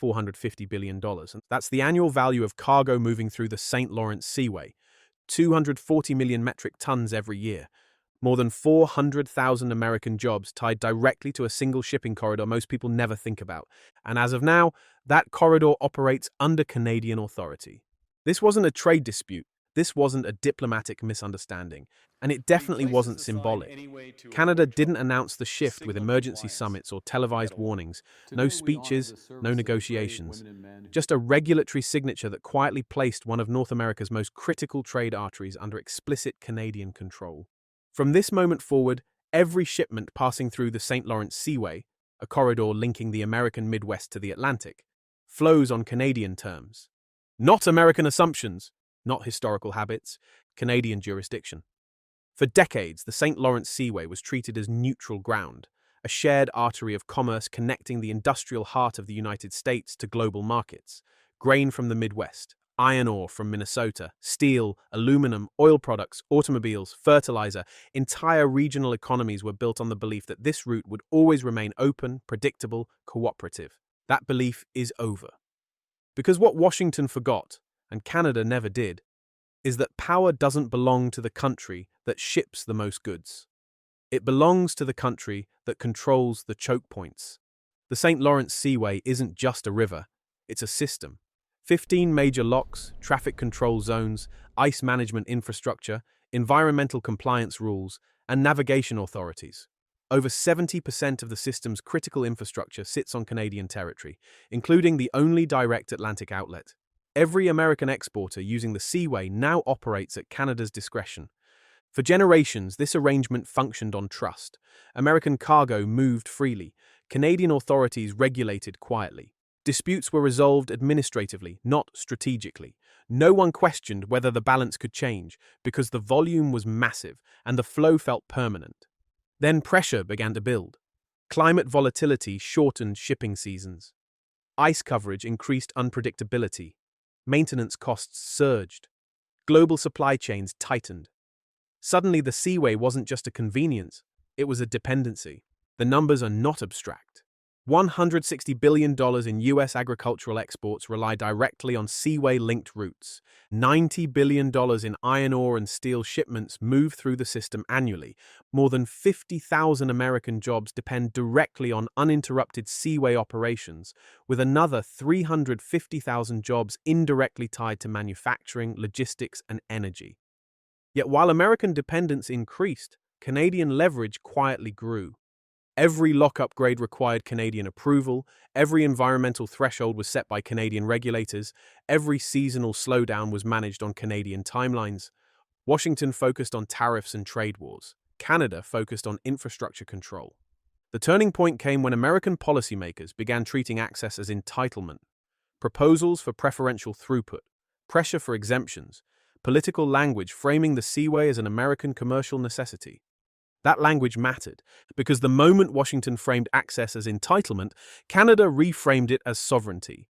$450 billion. And that's the annual value of cargo moving through the St. Lawrence Seaway, 240 million metric tons every year. More than 400,000 American jobs tied directly to a single shipping corridor most people never think about. And as of now, that corridor operates under Canadian authority. This wasn't a trade dispute. This wasn't a diplomatic misunderstanding. And it definitely wasn't symbolic. Canada didn't announce the shift with emergency summits or televised warnings. No speeches, no negotiations. Just a regulatory signature that quietly placed one of North America's most critical trade arteries under explicit Canadian control. From this moment forward, every shipment passing through the St. Lawrence Seaway, a corridor linking the American Midwest to the Atlantic, flows on Canadian terms. Not American assumptions, not historical habits, Canadian jurisdiction. For decades, the St. Lawrence Seaway was treated as neutral ground, a shared artery of commerce connecting the industrial heart of the United States to global markets. Grain from the Midwest, iron ore from Minnesota, steel, aluminum, oil products, automobiles, fertilizer, entire regional economies were built on the belief that this route would always remain open, predictable, cooperative. That belief is over. Because what Washington forgot, and Canada never did, is that power doesn't belong to the country that ships the most goods. It belongs to the country that controls the choke points. The St. Lawrence Seaway isn't just a river, it's a system. 15 major locks, traffic control zones, ice management infrastructure, environmental compliance rules, and navigation authorities. Over 70% of the system's critical infrastructure sits on Canadian territory, including the only direct Atlantic outlet. Every American exporter using the Seaway now operates at Canada's discretion. For generations, this arrangement functioned on trust. American cargo moved freely. Canadian authorities regulated quietly. Disputes were resolved administratively, not strategically. No one questioned whether the balance could change, because the volume was massive and the flow felt permanent. Then pressure began to build. Climate volatility shortened shipping seasons. Ice coverage increased unpredictability. Maintenance costs surged. Global supply chains tightened. Suddenly, the Seaway wasn't just a convenience, it was a dependency. The numbers are not abstract. $160 billion in U.S. agricultural exports rely directly on Seaway-linked routes. $90 billion in iron ore and steel shipments move through the system annually. More than 50,000 American jobs depend directly on uninterrupted Seaway operations, with another 350,000 jobs indirectly tied to manufacturing, logistics, and energy. Yet while American dependence increased, Canadian leverage quietly grew. Every lock upgrade required Canadian approval, every environmental threshold was set by Canadian regulators, every seasonal slowdown was managed on Canadian timelines. Washington focused on tariffs and trade wars. Canada focused on infrastructure control. The turning point came when American policymakers began treating access as entitlement. Proposals for preferential throughput, pressure for exemptions, political language framing the Seaway as an American commercial necessity. That language mattered, because the moment Washington framed access as entitlement, Canada reframed it as sovereignty.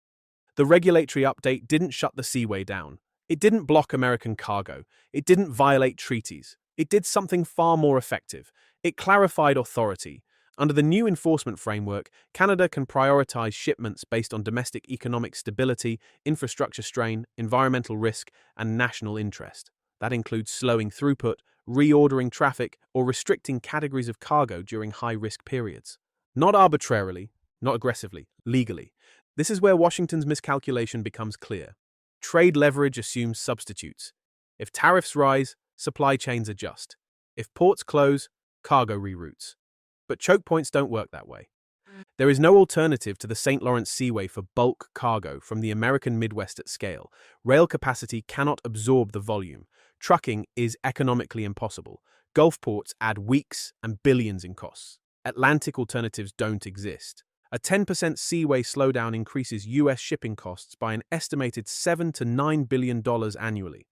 The regulatory update didn't shut the Seaway down. It didn't block American cargo. It didn't violate treaties. It did something far more effective. It clarified authority. Under the new enforcement framework, Canada can prioritize shipments based on domestic economic stability, infrastructure strain, environmental risk, and national interest. That includes slowing throughput, reordering traffic, or restricting categories of cargo during high-risk periods. Not arbitrarily, not aggressively, legally. This is where Washington's miscalculation becomes clear. Trade leverage assumes substitutes. If tariffs rise, supply chains adjust. If ports close, cargo reroutes. But choke points don't work that way. There is no alternative to the St. Lawrence Seaway for bulk cargo from the American Midwest at scale. Rail capacity cannot absorb the volume. Trucking is economically impossible. Gulf ports add weeks and billions in costs. Atlantic alternatives don't exist. A 10% Seaway slowdown increases U.S. shipping costs by an estimated $7 to $9 billion annually.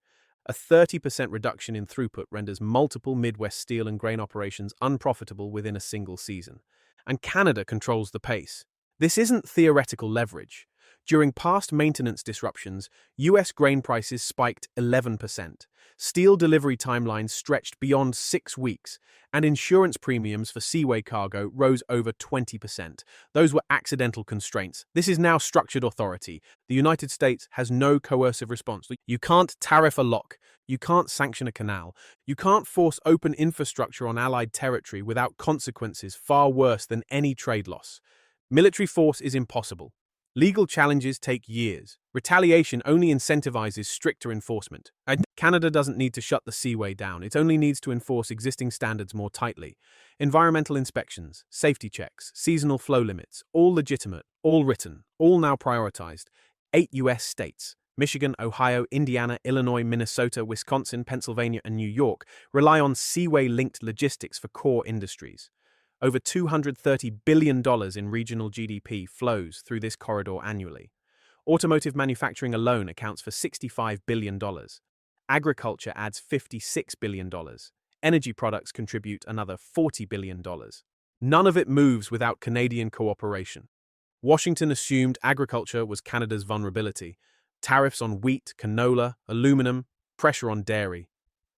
A 30% reduction in throughput renders multiple Midwest steel and grain operations unprofitable within a single season. And Canada controls the pace. This isn't theoretical leverage. During past maintenance disruptions, US grain prices spiked 11%. Steel delivery timelines stretched beyond 6 weeks, and insurance premiums for seaway cargo rose over 20%. Those were accidental constraints. This is now structured authority. The United States has no coercive response. You can't tariff a lock. You can't sanction a canal. You can't force open infrastructure on Allied territory without consequences far worse than any trade loss. Military force is impossible. Legal challenges take years. Retaliation only incentivizes stricter enforcement. And Canada doesn't need to shut the seaway down. It only needs to enforce existing standards more tightly. Environmental inspections, safety checks, seasonal flow limits, all legitimate, all written, all now prioritized. 8 US states, Michigan, Ohio, Indiana, Illinois, Minnesota, Wisconsin, Pennsylvania, and New York, rely on seaway-linked logistics for core industries. Over $230 billion in regional GDP flows through this corridor annually. Automotive manufacturing alone accounts for $65 billion. Agriculture adds $56 billion. Energy products contribute another $40 billion. None of it moves without Canadian cooperation. Washington assumed agriculture was Canada's vulnerability. Tariffs on wheat, canola, aluminum, pressure on dairy.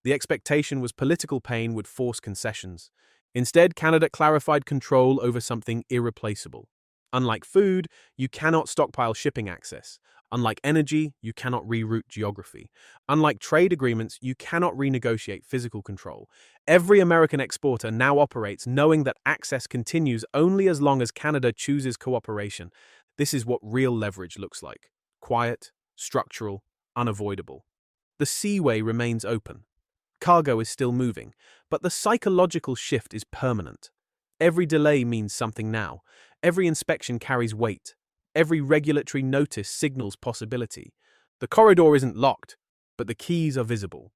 The expectation was political pain would force concessions. Instead, Canada clarified control over something irreplaceable. Unlike food, you cannot stockpile shipping access. Unlike energy, you cannot reroute geography. Unlike trade agreements, you cannot renegotiate physical control. Every American exporter now operates knowing that access continues only as long as Canada chooses cooperation. This is what real leverage looks like. Quiet, structural, unavoidable. The seaway remains open. Cargo is still moving, but the psychological shift is permanent. Every delay means something now. Every inspection carries weight. Every regulatory notice signals possibility. The corridor isn't locked, but the keys are visible.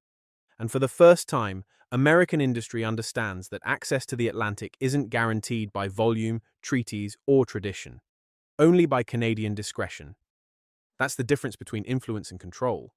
And for the first time, American industry understands that access to the Atlantic isn't guaranteed by volume, treaties, or tradition. Only by Canadian discretion. That's the difference between influence and control.